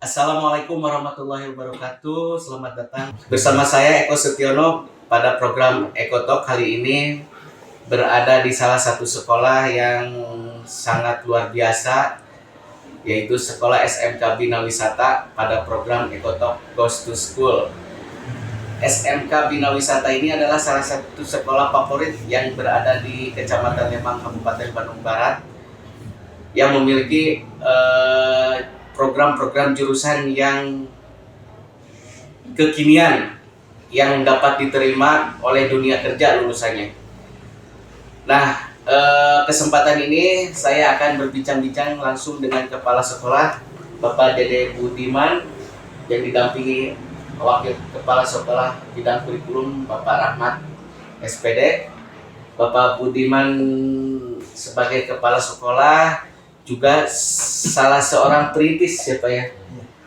Assalamualaikum warahmatullahi wabarakatuh. Selamat datang bersama saya Eko Setiono pada program Eko Talk. Kali ini berada di salah satu sekolah yang sangat luar biasa, yaitu sekolah SMK Bina Wisata pada program Eko Talk Goes to School. SMK Bina Wisata ini adalah salah satu sekolah favorit yang berada di Kecamatan Lembang, Kabupaten Bandung Barat, yang memiliki program-program jurusan yang kekinian yang dapat diterima oleh dunia kerja lulusannya. Nah, kesempatan ini saya akan berbincang-bincang langsung dengan Kepala Sekolah Bapak Dede Budiman yang didampingi Wakil Kepala Sekolah Bidang Kurikulum Bapak Rahmat SPD. Bapak Budiman sebagai Kepala Sekolah juga salah seorang perintis siapa ya?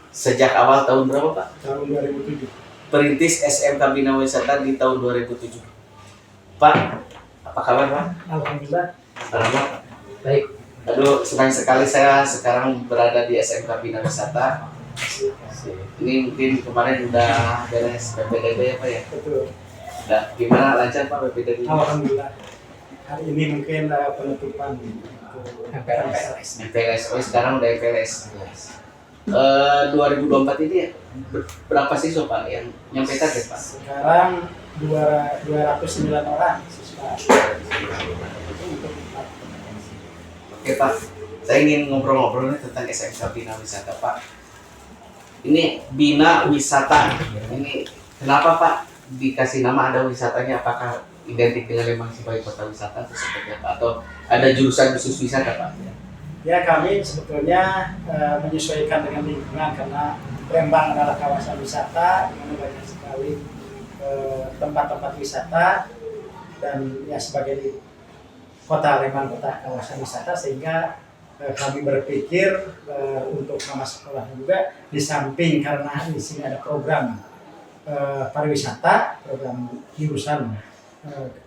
Sejak awal tahun berapa Pak? Tahun 2007. Perintis SMK Bina Wisata di tahun 2007. Pak, apa kabar Pak? Alhamdulillah. Selamat. Baik. Aduh, senang sekali saya sekarang berada di SMK Bina Wisata. Ini mungkin kemarin udah beres PPDB ya Pak ya? Betul. Nah, gimana lancar Pak PPDB? Alhamdulillah. Hari ini mungkin penutupan MPLS. Oh, sekarang udah MPLS. 2024 ini ya, berapa siswa Pak yang nyampe target Pak? Sekarang 209 orang siswa. Oke Pak, saya ingin ngobrol-ngobrol tentang SMK Bina Wisata Pak. Ini Bina Wisata, ini kenapa Pak dikasih nama, ada wisatanya? Apakah identik dengan Lembang sebagai kota wisata atau seperti apa? Atau ada jurusan khusus wisata Pak? Ya, kami sebetulnya menyesuaikan dengan lingkungan karena Lembang adalah kawasan wisata dengan banyak sekali tempat-tempat wisata, dan ya sebagai kota Lembang kota kawasan wisata, sehingga kami berpikir untuk nama sekolah juga, di samping karena di sini ada program pariwisata, program jurusan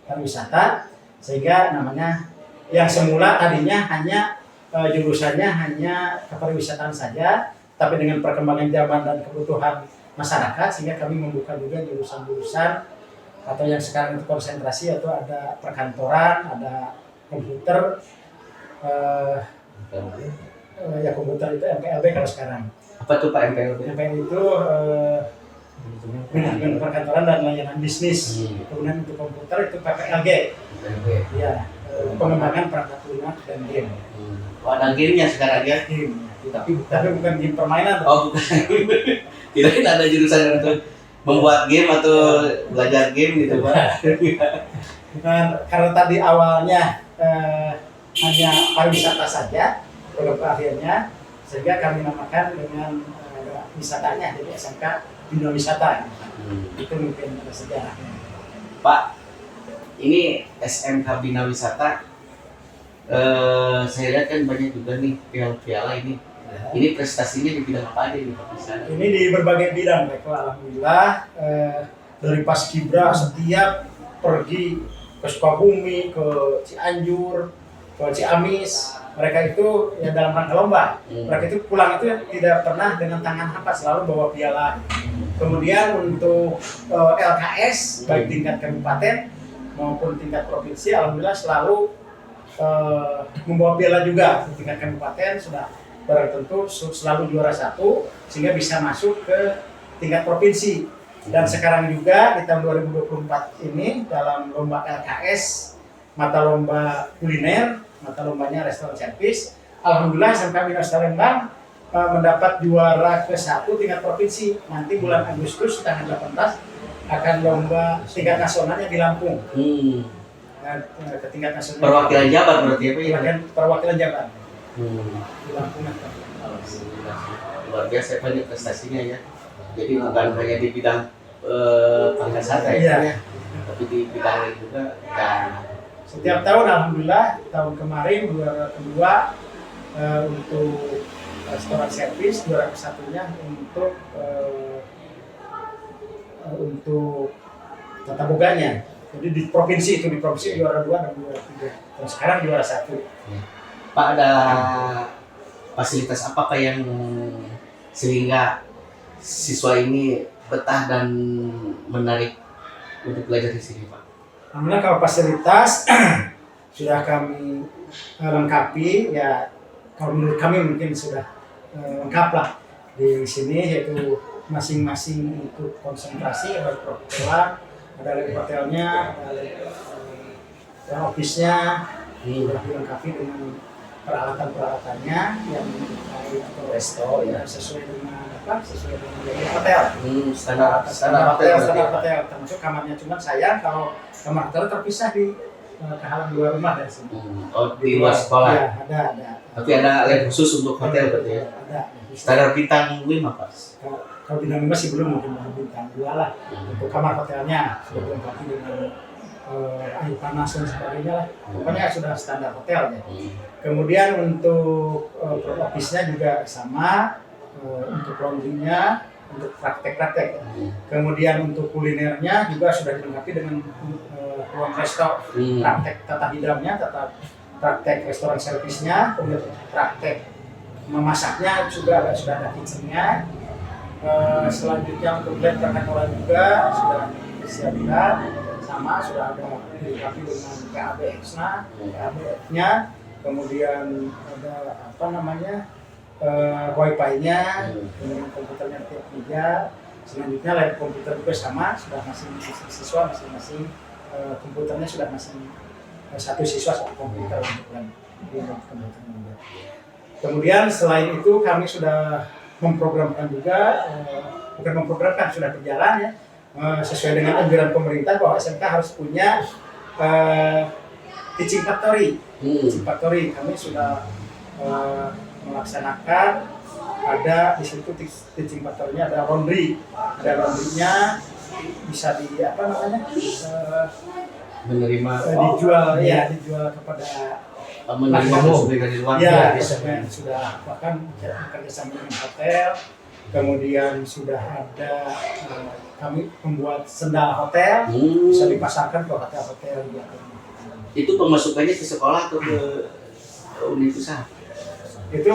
pariwisata, sehingga namanya yang semula tadinya hanya jurusannya hanya kepariwisataan saja, tapi dengan perkembangan zaman dan kebutuhan masyarakat, sehingga kami membuka juga jurusan-jurusan atau yang sekarang itu konsentrasi, atau ada perkantoran, ada komputer, ya komputer itu MPLB kalau sekarang. Apa tuh Pak MPLB? MPLB itu manajemen perkantoran dan layanan bisnis. Kemudian untuk komputer itu PPLG. Ya, pengembangan perangkat lunak dan game. Oh, ada gamenya sekarang ya? Game. Tapi bukan game permainan. Oh bukan. Kirain ada jurusan untuk membuat game atau belajar game gitu Pak. Bukan, karena tadi awalnya hanya pariwisata saja, pada akhirnya sehingga kami namakan dengan wisatanya, jadi SMK Bina Wisata. Itu mungkin ada sejarahnya. Pak, ini SMK Bina Wisata, saya lihat kan banyak juga nih piala-piala ini. Ini prestasinya di bidang apa aja nih Pak? Ini di berbagai bidang, baik. Alhamdulillah, dari Paskibra setiap pergi ke Sukabumi, ke Cianjur, ke Ciamis, mereka itu ya dalam rangka lomba. Mereka itu pulang itu tidak pernah dengan tangan hampa, selalu bawa piala. Kemudian untuk LKS baik tingkat kabupaten maupun tingkat provinsi, alhamdulillah selalu membawa piala juga. Tingkat kabupaten sudah barang tentu selalu juara 1, sehingga bisa masuk ke tingkat provinsi. Dan sekarang juga di tahun 2024 ini dalam lomba LKS, mata lomba kuliner, mata lombanya restoran servis, alhamdulillah SMK Bina Wisata Lembang mendapat juara ke-1 tingkat provinsi. Nanti bulan Agustus tanggal 18 akan lomba tingkat nasionalnya di Lampung. Ke tingkat nasional. Perwakilan Jabar berarti apa ya? Perwakilan Jabar. Di Lampung. Luar biasa banyak prestasinya ya. Jadi bukan hanya di bidang pariwisata ya, tapi di bidang lain juga. Dan setiap tahun alhamdulillah, tahun kemarin juara kedua untuk restoran servis, juara ke-1-nya untuk tata boganya. Jadi di provinsi juara 2 dan juara 3. Dan sekarang juara 1. Pak, ada fasilitas apakah yang sehingga siswa ini betah dan menarik untuk belajar di sini, Pak? Alhamdulillah kalau fasilitas sudah kami lengkapi ya, kalau menurut kami mungkin sudah lengkap lah di sini, yaitu masing-masing ikut konsentrasi, ada perhotelan, ada lab hotelnya, ada office-nya, sudah dilengkapi dengan peralatan-peralatannya yang atau resto ya sesuai dengan hotel. Standar hotel termasuk kamarnya, cuma sayang kalau kamar hotel terpisah di kehalang luar rumah dari sini. Oh, di luar sekolah. Ya, ada. Tapi ada lab khusus untuk hotel berarti ya? Ada. Standar bintang 5, Pak? Kalau bintang 5 sih belum, mungkin bintang 2 lah. Untuk kamar hotelnya sudah dilengkapi dengan air panas dan sebagainya lah. Pokoknya sudah standar hotel ya. Kemudian untuk office-nya juga sama, untuk laundry-nya, untuk praktek-praktek. Kemudian untuk kulinernya juga sudah dilengkapi dengan ruang resto, praktek tata hidangnya, praktek restoran servisnya, kemudian praktek memasaknya juga sudah ada kitchen-nya. Selanjutnya untuk lab perkantoran juga sudah disiapkan, sama sudah ada dilengkapi dengan KABX-nya, kemudian ada wifi-nya, kemudian komputernya tiap meja. Selanjutnya lab komputer juga sama, sudah masing-masing siswa masing-masing komputernya sudah satu siswa satu komputer untuk lab komputernya. Kemudian selain itu kami sudah memprogramkan juga, bukan memprogramkan, sudah berjalan ya, sesuai dengan anjuran pemerintah bahwa SMK harus punya teaching factory. Teaching factory kami sudah melaksanakan, ada di situ teaching factory-nya ada laundry-nya bisa menerima dijual kepada menerima dari luar sudah bahkan bekerjasama dengan hotel. Kemudian sudah ada kami membuat sendal hotel, bisa dipasarkan ke hotel-hotel. Itu pemasukannya ke sekolah atau ke unit usaha? Itu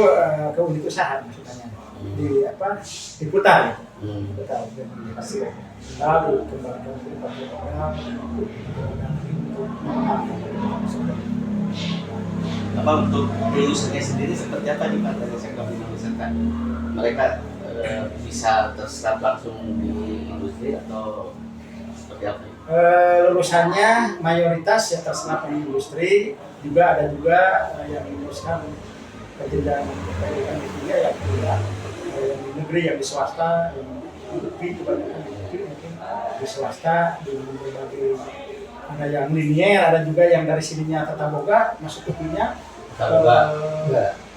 ke unit usaha maksudnya. Diputar dan hasil lalu kembangkan ke hotel. Apa untuk lulusannya sendiri seperti apa nih Pak dari SMK Bina Wisata? Mereka bisa terserap langsung di industri atau seperti apa? Lulusannya mayoritas ya terserap di industri, juga ada yang meluluskan ke jenjang pendidikan tinggi yang di negeri, yang di swasta, yang di negeri kebanyakan di negeri, mungkin di swasta, di berbagai, ada yang linier, ada juga yang dari sininya tata boga masuk UPI-nya,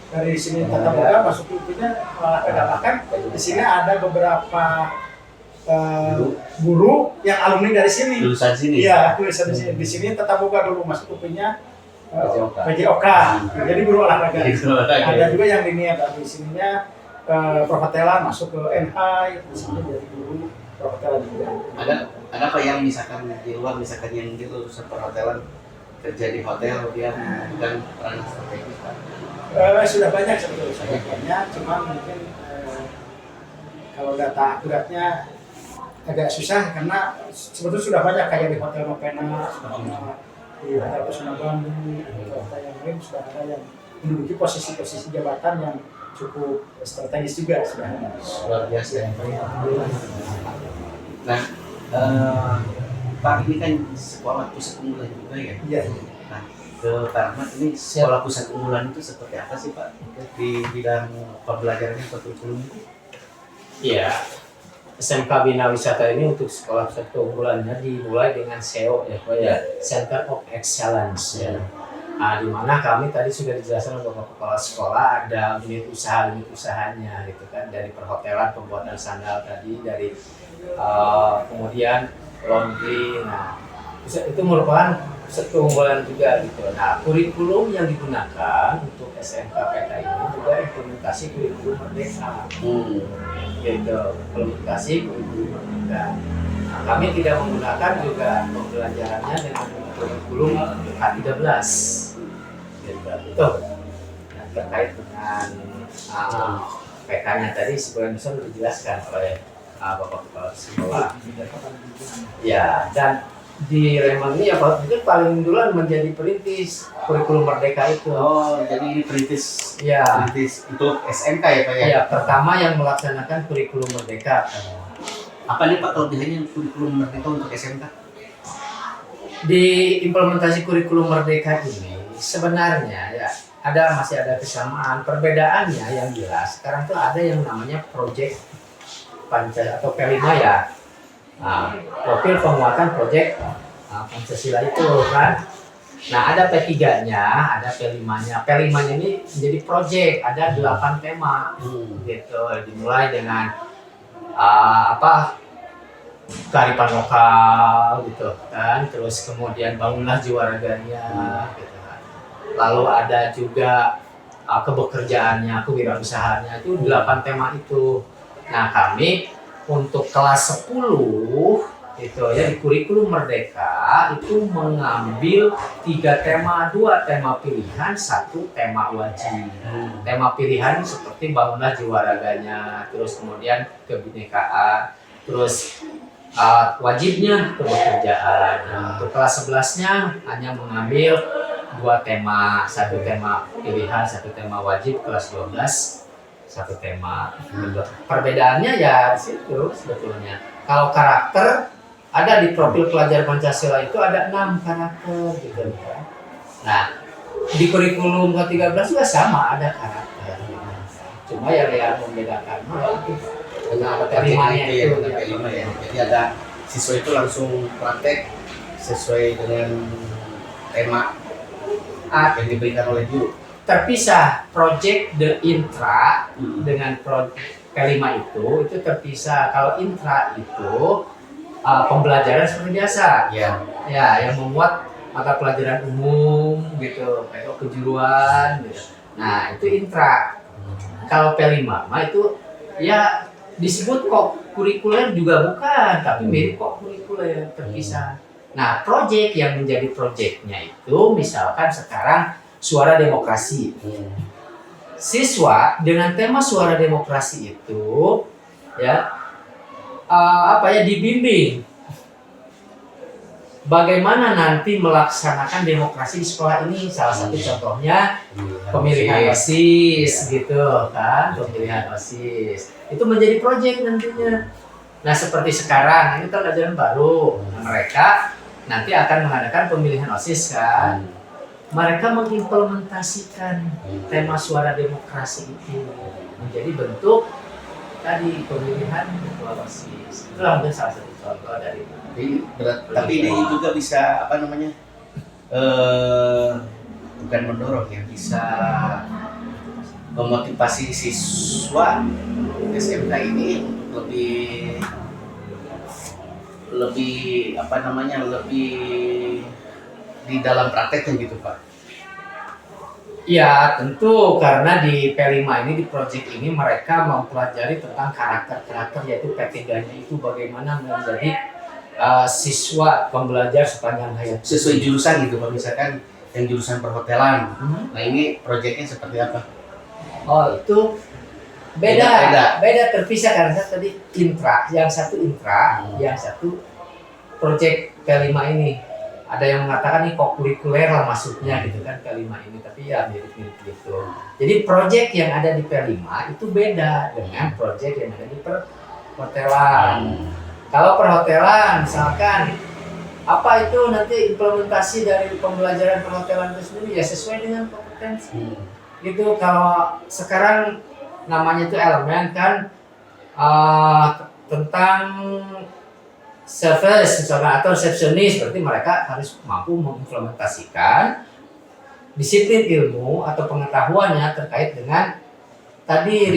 dari sini tata boga masuk UPI-nya olahraga. Bahkan di sini ada beberapa guru yang alumni dari sini. Lulusan sini. Iya, lulusan di sini. Di sini tata boga dulu masuk UPI-nya PJOK. Jadi guru olahraga. Ada juga yang linier dari sininya perhotelan masuk ke NH, di sini jadi guru perhotelan juga. Ada apa yang misalkan di luar, misalkan yang di lulusan perhotelan kerja di hotel dia memegang peran strategis Pak? Sudah banyak sebetulnya, cuma mungkin kalau data akuratnya agak susah karena sebetulnya sudah banyak kayak di Hotel Nopena, di Hotel Pesona Bandung, di hotel yang lain sudah ada yang menduduki posisi-posisi jabatan yang cukup strategis juga sudah ada. Luar biasa. Nah, Pak ini kan sekolah pusat unggulan juga ya? Iya. Nah, ke Pak Ahmad ini sekolah pusat unggulan itu seperti apa sih Pak di bidang pembelajarannya atau kurikulum itu? Iya, SMK Bina Wisata ini untuk sekolah pusat keunggulannya dimulai dengan SEO ya, Center of Excellence ya. Nah, di mana kami tadi sudah dijelaskan oleh Bapak Kepala Sekolah ada unit usahanya gitu kan, dari perhotelan, pembuatan sandal tadi, dari kemudian laundry. Nah, itu merupakan pusat keunggulan juga gitu. Nah, kurikulum yang digunakan untuk SMK PK ini juga implementasi kurikulum merdeka. Gitu, implementasi kurikulum merdeka. Nah, kami tidak menggunakan juga pembelajarannya dengan kurikulum K13 gitu. Nah, terkait dengan PK-nya tadi sebagian besar sudah dijelaskan oleh Bapak Kepala Sekolah. Ya, dan di Lembang ini ya Pak itu paling duluan menjadi perintis kurikulum merdeka itu. Oh, jadi ini perintis Ya, untuk SMK ya Pak ya? ya pertama yang melaksanakan kurikulum merdeka. Apa nih Pak kelebihannya kurikulum merdeka untuk SMK? Di implementasi kurikulum merdeka ini sebenarnya ya masih ada kesamaan. Perbedaannya yang jelas sekarang tuh ada yang namanya proyek Pancasila atau P5 ya. Nah, profil penguatan proyek Pancasila itu kan. Nah, ada P3-nya, ada P5-nya. P5-nya ini menjadi proyek, ada 8 tema. Gitu. Dimulai dengan kearifan lokal gitu kan. Terus kemudian bangunlah jiwa raganya gitu kan. Lalu ada juga kebekerjaannya, kewirausahaannya itu 8 tema itu. Nah, kami untuk kelas 10 itu ya di kurikulum merdeka itu mengambil 3 tema, 2 tema pilihan, 1 tema wajib. Tema pilihan seperti bangunlah jiwa raganya, terus kemudian kebinekaan, terus wajibnya kebekerjaan. Nah, untuk kelas 11-nya hanya mengambil 2 tema, 1 tema pilihan, 1 tema wajib. Kelas 12 1 tema. Perbedaannya ya di situ sebetulnya. Kalau karakter ada di profil pelajar Pancasila itu ada 6 karakter gitu kan. Nah, di kurikulum ke-13 juga sama ada karakter. Cuma yang membedakan Dengan ada P5-nya itu itu, ya, P5 ya. Jadi ada siswa itu langsung praktek sesuai dengan tema yang diberikan oleh guru. Terpisah project the intra dengan P5 itu terpisah. Kalau intra itu pembelajaran seperti biasa Ya. ya yang memuat mata pelajaran umum gitu kayak kejuruan gitu. Nah itu intra. Kalau P5 itu ya disebut kok kurikuler juga bukan, tapi mirip kok kurikuler, terpisah. Nah project yang menjadi projectnya itu misalkan sekarang suara demokrasi. Siswa dengan tema suara demokrasi itu ya dibimbing bagaimana nanti melaksanakan demokrasi di sekolah ini. Salah satu contohnya pemilihan OSIS gitu kan, pemilihan OSIS. Itu menjadi proyek nantinya. Nah, seperti sekarang ini kan ajaran baru. Mereka nanti akan mengadakan pemilihan OSIS kan. Mereka mengimplementasikan tema suara demokrasi itu menjadi bentuk tadi pemilihan ketua OSIS. Itulah mungkin salah satu contoh dari Tapi ini juga bisa bukan mendorong ya, bisa memotivasi siswa SMK ini lebih di dalam prakteknya gitu Pak. Ya tentu karena di P5 ini di project ini mereka mempelajari tentang karakter-karakter yaitu P3-nya itu bagaimana menjadi siswa pembelajar sepanjang hayat. Sesuai jurusan gitu Pak, misalkan yang jurusan perhotelan. Nah ini projectnya seperti apa? Oh itu beda terpisah karena tadi intra, yang satu intra, yang satu project P5 ini. Ada yang mengatakan ini kok kurikuler lah masuknya gitu kan P5 ini, tapi ya mirip-mirip gitu. Jadi project yang ada di P5 itu beda dengan project yang ada di perhotelan. Kalau perhotelan misalkan apa itu nanti implementasi dari pembelajaran perhotelan itu sendiri ya sesuai dengan kompetensi. Gitu. Kalau sekarang namanya itu elemen kan tentang service misalkan atau resepsionis, berarti mereka harus mampu mengimplementasikan disiplin ilmu atau pengetahuannya terkait dengan tadi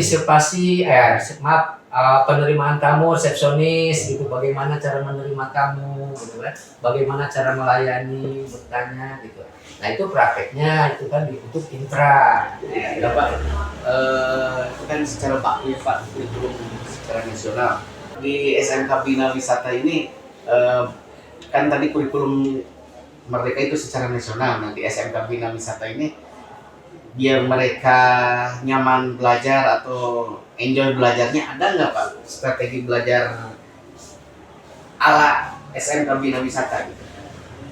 penerimaan tamu, resepsionis gitu, bagaimana cara menerima tamu gitu kan, bagaimana cara melayani, bertanya gitu. Nah itu prakteknya itu kan untuk intra. Ya Pak, itu kan secara baku ya Pak, kurikulum secara nasional. Di SMK Bina Wisata ini kan tadi kurikulum Merdeka itu secara nasional. Nah di SMK Bina Wisata ini biar mereka nyaman belajar atau enjoy belajarnya, ada nggak Pak strategi belajar ala SMK Bina Wisata gitu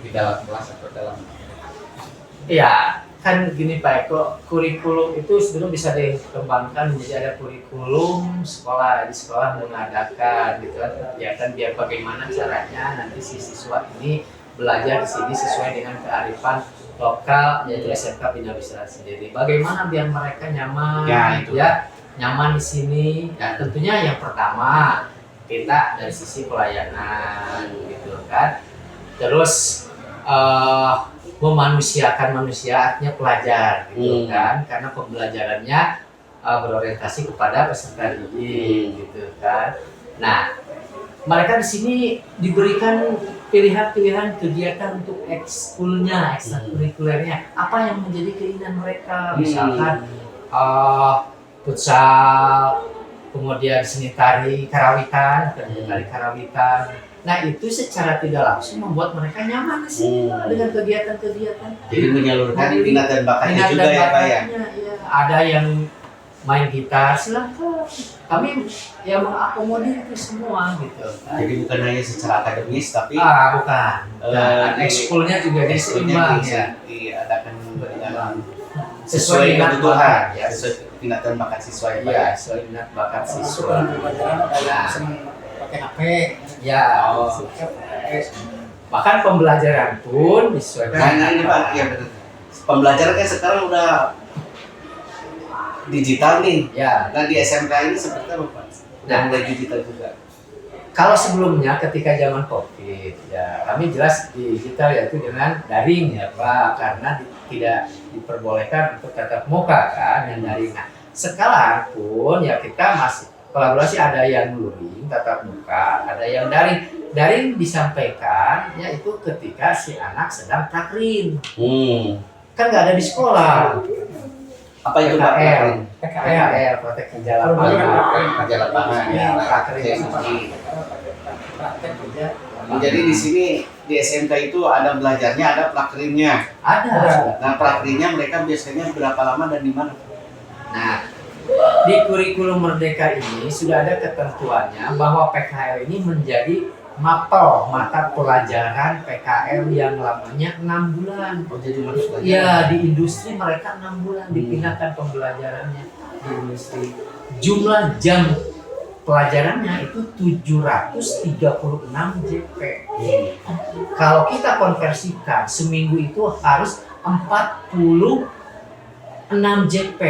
di dalam kelas atau dalam? Ya, kan gini Pak Eko, kurikulum itu sebenarnya bisa dikembangkan menjadi ada kurikulum sekolah, di sekolah mengadakan gitu kan kegiatan biar bagaimana caranya nanti si siswa ini belajar di sini sesuai dengan kearifan lokal yaitu SMK Bina Wisata sendiri. Bagaimana biar mereka nyaman, Ya, itu. nyaman di sini. Ya, tentunya yang pertama kita dari sisi pelayanan gitu kan. Terus memanusiakan manusia artinya pelajar gitu kan, karena pembelajarannya berorientasi kepada peserta didik gitu kan. Nah, mereka di sini diberikan pilihan-pilihan kegiatan untuk ekskulnya, ekstrakurikulernya, apa yang menjadi keinginan mereka, misalkan futsal, kemudian seni tari karawitan, Nah, itu secara tidak langsung membuat mereka nyaman di sini dengan kegiatan-kegiatan. Jadi menyalurkan minat dan bakatnya Minat juga dan ya Pak ya. bakatnya, ya. Ada yang main gitar, silakan. Kami yang mengakomodir itu semua gitu. Jadi bukan hanya secara akademis tapi Bukan. Dan ekskulnya juga diseimbang ya. diadakan dengan Sesuai sesuai minat kebutuhan, bakat, ya. sesuai minat dan bakat siswa ya Pak Iya, ya. sesuai minat bakat Termasuk siswa. dalam pembelajaran ada yang senang pakai HP. Ya, Oh. bahkan pembelajaran pun disesuaikan. Nah ini Pak, ya benar. Pembelajaran kan sekarang udah digital nih. Ya, Nah di SMK ini seperti apa Pak? Udah mulai digital juga. kalau sebelumnya ketika zaman COVID, ya kami jelas digital yaitu dengan daring ya Pak, karena tidak diperbolehkan untuk tatap muka kan yang daring. Nah, sekarang pun ya kita masih kolaborasi, ada yang luring tatap muka, ada yang daring. Daring disampaikan yaitu ketika si anak sedang prakrin, kan nggak ada di sekolah. Apa itu Pak? PKL. PKL. PKL, praktek kerja lapangan. Kerja lapangan ya. Prakrin. Praktek kerja. Jadi di sini di SMK itu ada belajarnya, ada prakrinnya. Ada. Nah prakrinnya mereka biasanya berapa lama dan di mana? Nah, di kurikulum Merdeka ini sudah ada ketentuannya bahwa PKL ini menjadi mapel mata pelajaran PKL yang lamanya 6 bulan. Oh jadi harus belajar. Ya, di industri mereka 6 bulan dipindahkan pembelajarannya di industri. Jumlah jam pelajarannya itu 736 JP. Kalau kita konversikan seminggu itu harus 46 JP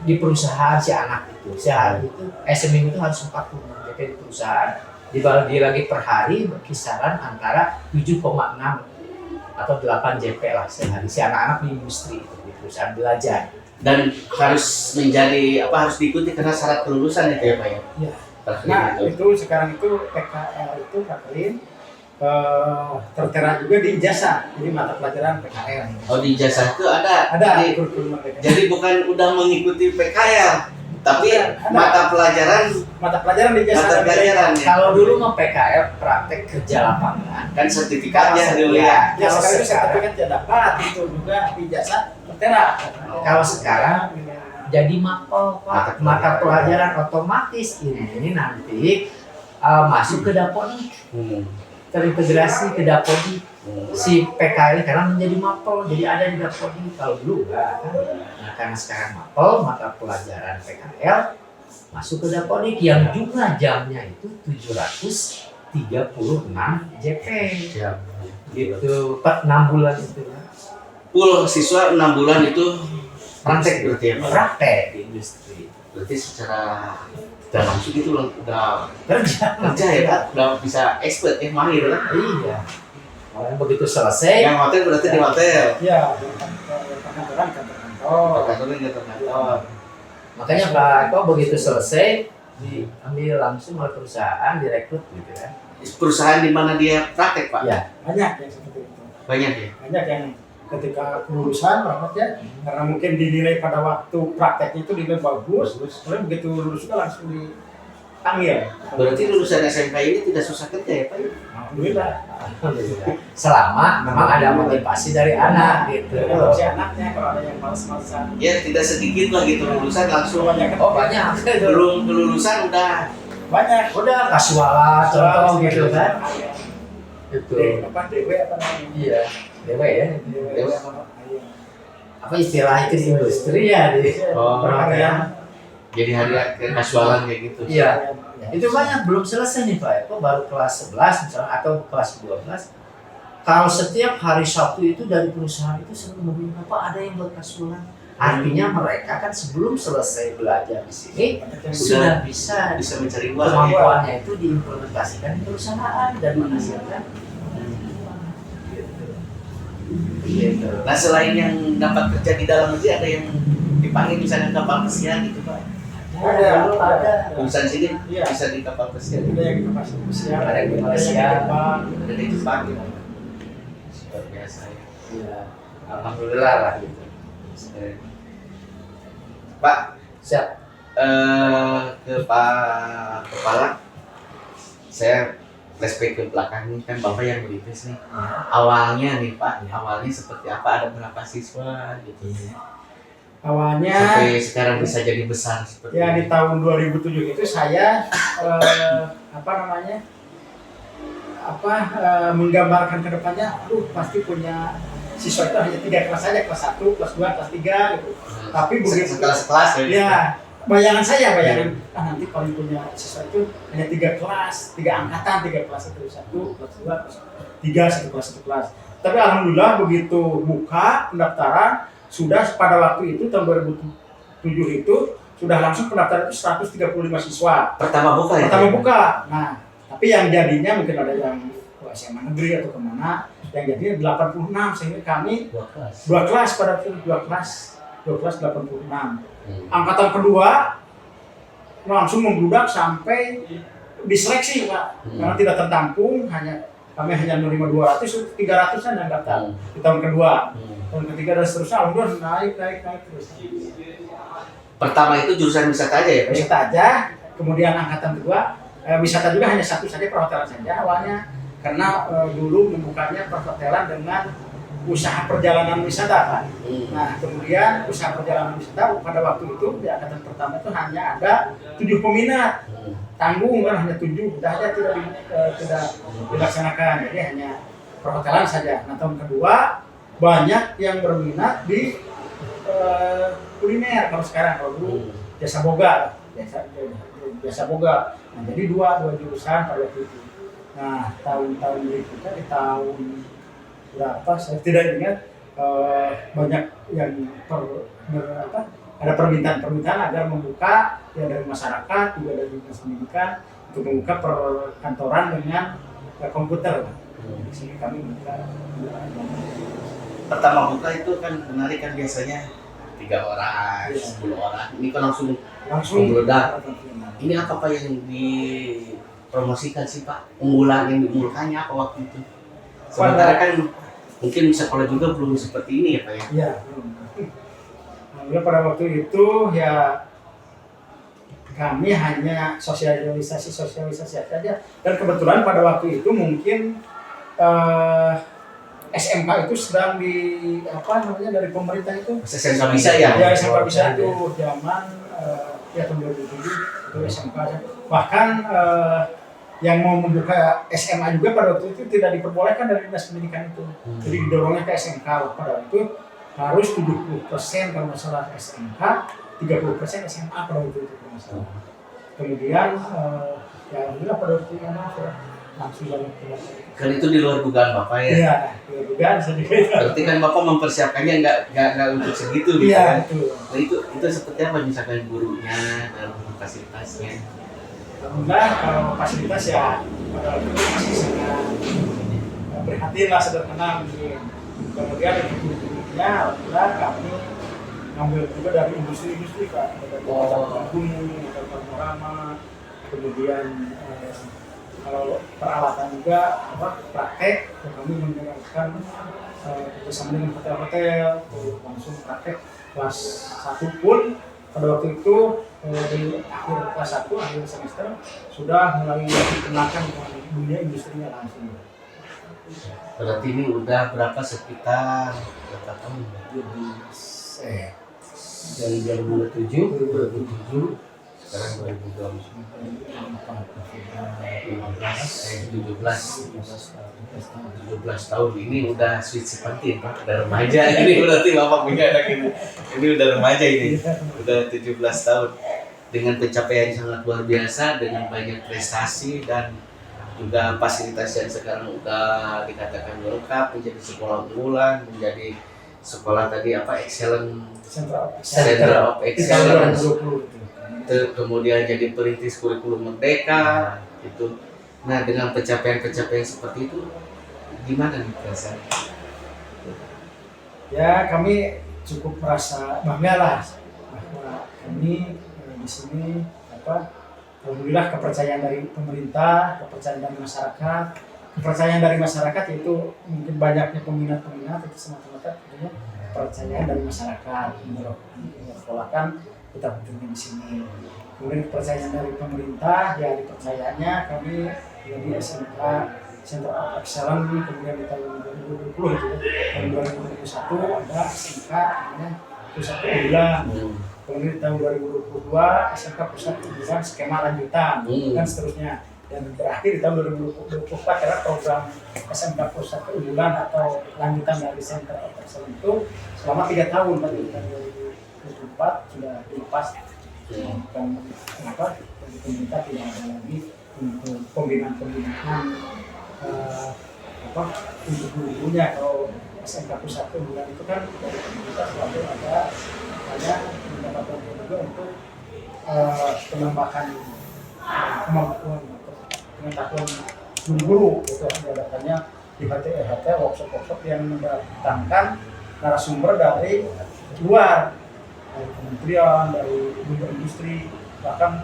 di perusahaan si anak itu. Sehari itu seminggu itu harus 46 JP di perusahaan. Dibagi lagi per hari berkisaran antara 7,6 atau 8 JP lah sehari si anak-anak di industri itu, di perusahaan belajar. Dan harus menjadi apa, harus diikuti karena syarat kelulusan itu ya Pak ya. Iya. Prakrin Nah itu. itu sekarang itu PKL itu Kaklin tertera juga di ijazah, jadi mata pelajaran PKL. Oh di ijazah itu ada. Ada Jadi, kurikulum Merdeka. jadi bukan udah mengikuti PKL, tapi Ada. mata pelajaran Mata pelajaran di ijazah. mata pelajaran ya. Kalau dulu mah PKL praktek kerja lapangan. Kan sertifikatnya dulu ya. Ya Kalau sekarang itu sekarang- sertifikat tidak dapat, itu juga ijazah tertera. Kalau sekarang jadi mapel Pak, mata pelajaran otomatis ini nanti masuk ke Dapodik, terintegrasi ke Dapodik si PKL karena menjadi mapel, jadi ada di Dapodik. Kalau dulu enggak kan. Nah, karena sekarang mapel mata pelajaran PKL masuk ke Dapodik yang jumlah jamnya itu 736 JP. Siap. Gitu, per 6 bulan itu kan. Full siswa 6 bulan itu praktek berarti ya Pak. Praktek di industri. Berarti secara dan langsung itu udah Kerja. kerja ya Pak, udah bisa expert ya, mahir lah. Iya. Orang begitu selesai, Yang hotel berarti di hotel. Ya, kantoran kantor. Kantornya di kantor. makanya Pak Eko begitu selesai diambil langsung oleh perusahaan, direkrut gitu kan. Perusahaan di mana dia praktek Pak? Iya. Banyak yang seperti itu. Banyak ya. Banyak yang ketika kelulusan berangkat ya, karena mungkin dinilai pada waktu prakteknya itu dinilai bagus, kemudian begitu lulus juga langsung panggil. Berarti lulusan SMK ini tidak susah kerja ya Pak? Alhamdulillah. Alhamdulillah. Selama memang ada motivasi dari anak gitu. Kalau si anaknya kalau ada yang males-malesan. Ya tidak sedikit lah gitu lulusan langsung Banyak Oh banyak. belum kelulusan udah banyak. Udah kasuala contoh gitu kan. Itu. Dewe apa namanya? Iya. Dewa ya. Dewe apa? Apa istilah itu di industri ya di Oh, perhatian. jadi hari kasualan kayak gitu. Iya. Itu banyak belum selesai nih Pak. Itu baru kelas 11 misalnya atau kelas 12. Kalau setiap hari Sabtu itu dari perusahaan itu selalu membeli apa ada yang buat kasualan. Artinya mereka kan sebelum selesai belajar di sini sudah bisa mencari uang. kemampuannya itu diimplementasikan di perusahaan dan menghasilkan. Gitu. Nah selain yang dapat kerja di dalam negeri ada yang dipanggil misalnya kapal pesiar gitu Pak. Ada. Lulusan sini Iya. bisa di kapal pesiar. Ada yang kita pasang Malaysia, Ada yang di Malaysia. Jepang. Ada di Jepang gitu. Luar biasa ya. Iya. Alhamdulillah lah gitu. Pak, Siap. ke Pak Kepala, saya flashback ke belakang nih kan Bapak yang merintis nih. Awalnya nih Pak, awalnya seperti apa? Ada berapa siswa gitu? Awalnya Sampai sekarang bisa jadi besar seperti ya ini. di tahun 2007 itu saya apa namanya? Menggambarkan ke depannya, pasti punya siswa itu hanya 3 kelas saja, kelas 1, kelas 2, kelas 3 gitu. Tapi begitu sekelas ya, bayangan nanti kalau punya siswa itu hanya 3 kelas, 3 angkatan, 3 kelas itu 1, kelas 2, kelas 3, 1 kelas, 1 kelas. Tapi alhamdulillah begitu buka pendaftaran sudah pada waktu itu tahun 2007 itu sudah langsung pendaftaran itu 135 siswa. Pertama buka ya? Pertama buka. Nah, tapi yang jadinya mungkin ada yang ke SMA negeri atau kemana, yang jadinya 86 sehingga kami 2 kelas pada waktu itu 2 kelas 86. Angkatan kedua langsung membludak sampai diseleksi Pak. Karena tidak tertampung, kami hanya menerima 200, 300-an yang daftar di tahun kedua. Tahun ketiga dan seterusnya, alhamdulillah naik terus. Pertama itu jurusan wisata aja ya Pak? Wisata aja, kemudian angkatan kedua wisata juga hanya satu saja, perhotelan saja awalnya. Karena dulu membukanya perhotelan dengan usaha perjalanan wisata Pak. Nah kemudian usaha perjalanan wisata pada waktu itu di angkatan pertama itu hanya ada 7 peminat. Tanggung kan hanya 7, udah aja tidak dilaksanakan, jadi hanya perhotelan saja. Nah tahun kedua banyak yang berminat di kuliner kalau sekarang, kalau dulu jasa boga. Nah jadi dua jurusan pada waktu itu. Nah tahun-tahun berikutnya di tahun berapa saya tidak ingat, banyak yang ada permintaan agar membuka ya dari masyarakat juga dari dinas pendidikan untuk membuka perkantoran dengan komputer. Di sini kami buka. Pertama buka itu kan menarik kan biasanya 3 orang, 10 orang. Ini kan langsung meledak. Ini apa Pak yang dipromosikan sih Pak? Unggulan yang diunggulkannya apa waktu itu? Sementara kan mungkin sekolah juga belum seperti ini ya Pak ya? Iya, belum. Alhamdulillah pada waktu itu ya kami hanya sosialisasi saja. Dan kebetulan pada waktu itu mungkin SMK itu sedang dari pemerintah itu. SMK bisa ya? Ya SMK bisa itu zaman ya tahun 2007 itu SMK. Bahkan yang mau membuka SMA juga pada waktu itu tidak diperbolehkan dari dinas pendidikan itu. Jadi didorongnya ke SMK. Pada waktu itu harus 70% kalau masalah SMK, 30% SMA pada waktu itu masalah. Kemudian ya alhamdulillah pada waktu itu langsung banyak kelas. Kan itu di luar dugaan Bapak ya? Iya, di luar dugaan sedikit. Berarti kan Bapak mempersiapkannya nggak untuk segitu gitu Iya, kan? betul. Nah itu seperti apa misalkan gurunya dalam fasilitasnya? Alhamdulillah kalau fasilitas ya pada waktu itu masih sangat prihatin lah, sederhana mungkin. Kemudian berikutnya alhamdulillah kami ngambil juga dari industri Pak, dari gunung, dari panorama, kemudian kalau peralatan juga praktek, kami menggunakan kerjasama dengan hotel-hotel, langsung praktek kelas 1 pun pada waktu itu di akhir kelas 1 akhir semester sudah mulai dikenakan ke dunia industrinya langsung. Berarti ini udah berapa sekitar berapa tahun? Dari 2007 Sekarang 2020. 17 tahun ini udah switch seperti Pak, udah remaja ini berarti Bapak punya anak ini. Ini udah remaja ini. Udah 17 tahun dengan pencapaian yang sangat luar biasa, dengan banyak prestasi dan juga fasilitas yang sekarang udah dikatakan lengkap, menjadi sekolah unggulan, menjadi sekolah tadi apa excellent Center Center of Excellence, 2020 kemudian jadi perintis kurikulum merdeka itu. Nah, dengan pencapaian-pencapaian seperti itu gimana nih perasaan? ya kami cukup merasa bangga lah bahwa kami di sini alhamdulillah kepercayaan dari pemerintah, kepercayaan dari masyarakat, yaitu mungkin banyaknya peminat itu semata-mata tentunya kepercayaan dari masyarakat untuk sekolahkan kita berkunjung di sini. Kemudian kepercayaan dari pemerintah, ya dipercayanya kami jadi SMK Center of Excellence. Kemudian di tahun 2020 itu tahun 2021 ada SMK namanya Pusat Unggulan. Kemudian di tahun 2022 SMK Pusat Unggulan skema lanjutan dan seterusnya. Dan berakhir di tahun 2024 karena program SMK Pusat Unggulan atau lanjutan dari Center of Excellence itu selama 3 tahun dari 2024 sudah dilepas. Dan kenapa pemerintah tidak ada lagi untuk pembinaan untuk gurunya. Kalau SMK Pusat Unggulan itu kan dari pemerintah selalu ada mendapatkan juga untuk penambahan kemampuan pengetahuan guru itu diadakannya di HT workshop yang mendatangkan narasumber dari luar, dari kementerian, dari dunia industri, bahkan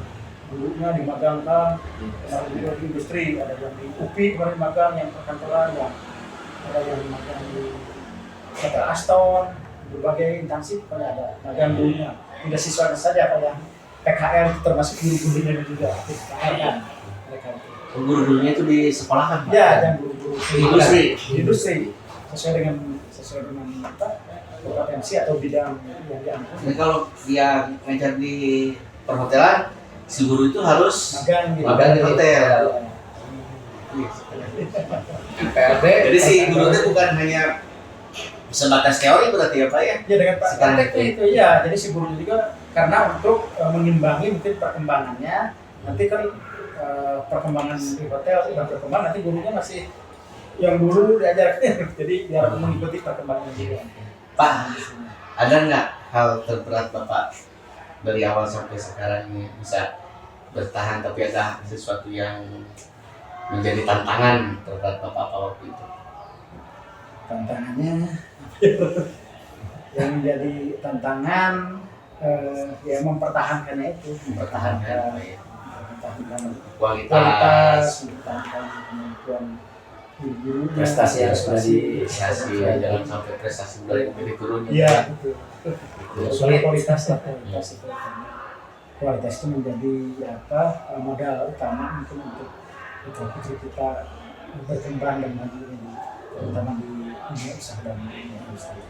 gurunya dimagangkan dari dunia industri. Ada yang di UPI kemarin magang, yang perkantoran, ada yang magang di PT Aston, berbagai instansi ada magang gurunya. Tidak siswanya saja, ada yang PKL termasuk guru-gurunya juga kan mereka itu. Guru-gurunya itu di sekolah kan? Ya, dan guru-guru industri sesuai dengan kompetensi atau bidang yang diangkat. Jadi kalau dia ngajar di perhotelan, si guru itu harus magang di hotel. PLB. Jadi si guru itu bukan hanya sebatas teori berarti ya Pak ya? Ya dengan Sekarang praktek itu ya. Jadi si guru juga karena untuk mengimbangi mungkin perkembangannya, nanti kan perkembangan di hotel sudah berkembang, nanti gurunya masih yang dulu diajarkan. Jadi biar mengikuti perkembangan juga. Pak, ada nggak hal terberat Bapak dari awal sampai sekarang ini bisa bertahan, tapi ada sesuatu yang menjadi tantangan terhadap Bapak waktu itu? Tantangannya yang menjadi tantangan ya mempertahankannya itu, Mempertahankan kualitas, mempertahankan kemampuan guru, Prestasi yang sudah prestasi, jangan sampai prestasi dari turun. Iya, betul. Sulit. Kualitas itu. Kualitas itu menjadi modal utama mungkin untuk putra-putri kita berkembang dan maju ini, terutama di dunia usaha dan dunia industri.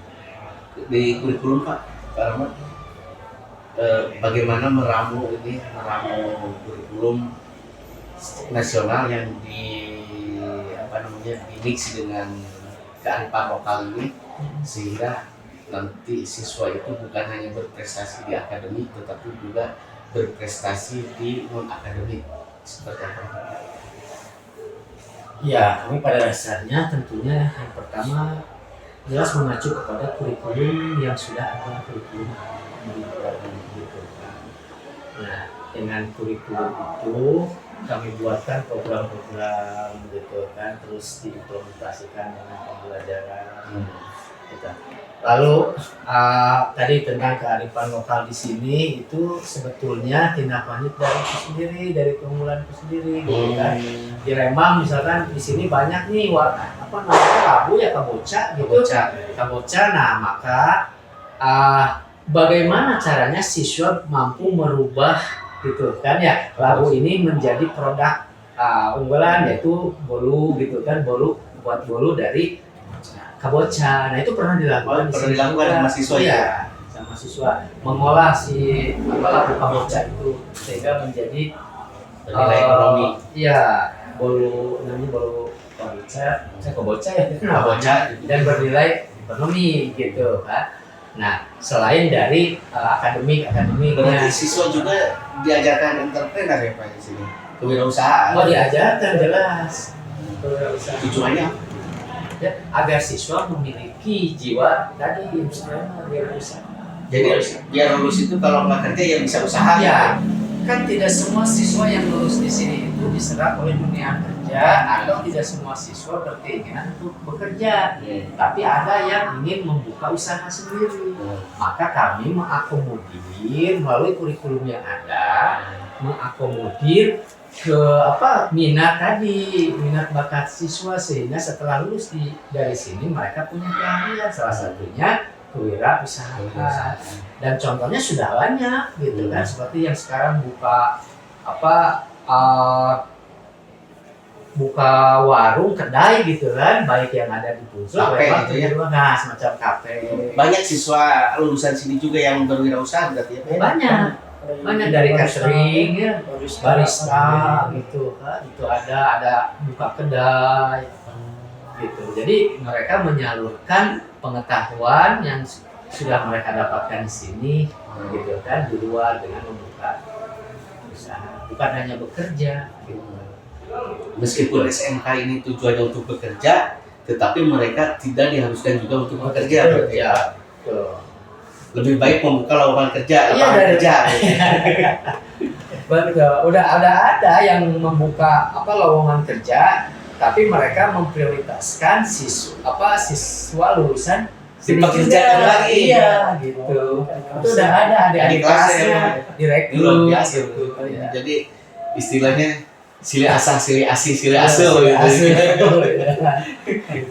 Di kurikulum Pak Rahmat, bagaimana meramu kurikulum nasional yang dimix dengan kearifan lokal ini, sehingga nanti siswa itu bukan hanya berprestasi di akademik tetapi juga berprestasi di non akademik. Seperti apa? Ya, kami pada dasarnya tentunya yang pertama jelas mengacu kepada kurikulum yang sudah ada, kurikulum di program itu. Nah, dengan kurikulum itu kami buatkan program-program gitu kan, terus diimplementasikan dengan pembelajaran. Gitu. Lalu tadi tentang kearifan lokal di sini itu sebetulnya tindak lanjut dari itu sendiri, dari keunggulan itu sendiri, gitu kan. Di Rembang misalkan di sini banyak nih apa namanya kabu ya kabocha gitu. Kabocha. Nah maka bagaimana caranya siswa mampu merubah gitu kan ya labu ini menjadi produk unggulan yaitu bolu gitu kan, buat bolu dari kabocha. Nah itu pernah dilakukan Pernah dilakukan sama siswa iya, ya? sama siswa mengolah si labu kabocha itu sehingga menjadi Bernilai ekonomi. Iya, bolu namanya bolu kabocha ya, Kabocha. dan bernilai ekonomi gitu kan. Nah selain dari akademiknya, Berarti siswa juga diajarkan entrepreneur ya Pak di sini, kewirausahaan. oh diajarkan jelas kewirausahaan. Tujuannya apa? Ya, agar siswa memiliki jiwa tadi misalnya wirausaha. Jadi dia lulus itu kalau nggak kerja ya bisa usaha Ya, kan tidak semua siswa yang lulus di sini itu diserap oleh dunia kerja atau tidak semua siswa berkeinginan untuk bekerja. Tapi ada yang ingin membuka usaha sendiri. Maka kami mengakomodir melalui kurikulum yang ada, mengakomodir ke minat bakat siswa sehingga setelah lulus dari sini mereka punya keahlian, salah satunya kewirausahaan. Dan contohnya sudah banyak gitu kan, seperti yang sekarang buka buka warung kedai gitu kan, baik yang ada di pusat Kafe gitu ya? nah semacam kafe. Banyak siswa lulusan sini juga yang berwirausaha berarti ya Pak? Banyak dari catering ya, barista gitu kan, itu ada buka kedai gitu. Jadi mereka menyalurkan pengetahuan yang sudah mereka dapatkan di sini gitu kan, di luar dengan membuka usaha, bukan hanya bekerja gitu. Meskipun SMK ini tujuannya untuk bekerja, tetapi mereka tidak diharuskan juga untuk bekerja berarti ya. Betul. Lebih baik membuka lowongan kerja, Iya, lapangan dari- kerja. Betul, udah ada yang membuka lowongan kerja, tapi mereka memprioritaskan siswa lulusan Dipekerjakan lagi. Iya, gitu. Itu udah ada Adik adik kelasnya kelasnya, Ini direkrut luar biasa gitu. gitu. Jadi istilahnya silih asah, silih asih, silih Iya, asuh Asli. gitu.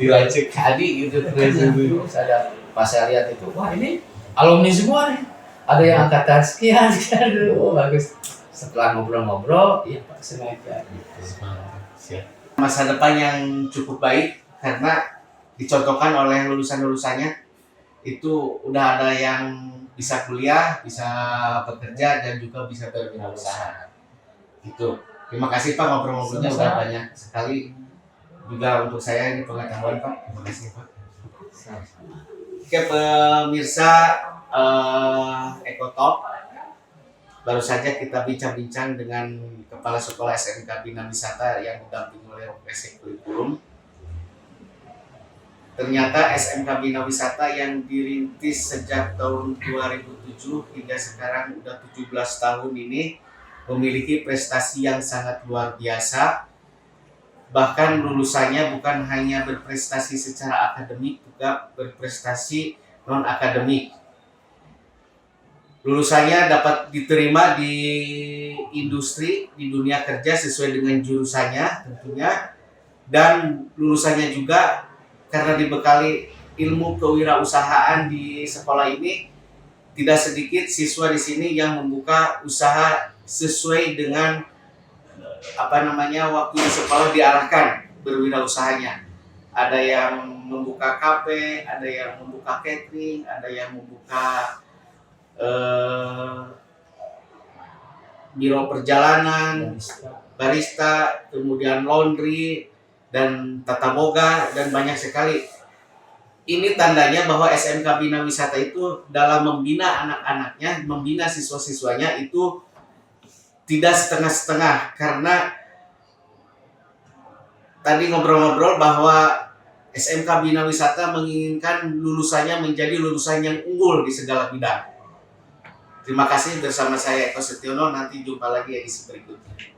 Dilacak adik gitu. Terus ada pas saya lihat itu, wah ini alumni semua nih. Ada yang angkatan sekian, oh bagus. Setelah ngobrol-ngobrol, iya Pak sengaja gitu. Masa depan yang cukup baik karena dicontohkan oleh lulusan-lulusannya itu udah ada yang bisa kuliah, bisa bekerja dan juga bisa berwirausaha. Itu. Terima kasih Pak ngobrol-ngobrolnya sudah banyak sekali juga untuk saya ini pengetahuan Pak. Terima kasih Pak. Oke pemirsa Ekotop, baru saja kita bincang-bincang dengan Kepala Sekolah SMK Bina Wisata yang didampingi oleh Resek Kurikulum. Ternyata SMK Bina Wisata yang dirintis sejak tahun 2007 hingga sekarang udah 17 tahun ini memiliki prestasi yang sangat luar biasa. Bahkan lulusannya bukan hanya berprestasi secara akademik, juga berprestasi non-akademik. Lulusannya dapat diterima di industri, di dunia kerja sesuai dengan jurusannya tentunya. Dan lulusannya juga karena dibekali ilmu kewirausahaan di sekolah ini, tidak sedikit siswa di sini yang membuka usaha sesuai dengan waktu di sekolah diarahkan berwirausahanya. Ada yang membuka kafe, ada yang membuka catering, ada yang membuka biro perjalanan, barista, kemudian laundry, dan tata boga, dan banyak sekali. Ini tandanya bahwa SMK Bina Wisata itu dalam membina anak-anaknya, membina siswa-siswanya itu tidak setengah-setengah, karena tadi ngobrol-ngobrol bahwa SMK Bina Wisata menginginkan lulusannya menjadi lulusan yang unggul di segala bidang. Terima kasih, bersama saya Eko Setiono, nanti jumpa lagi edisi berikutnya.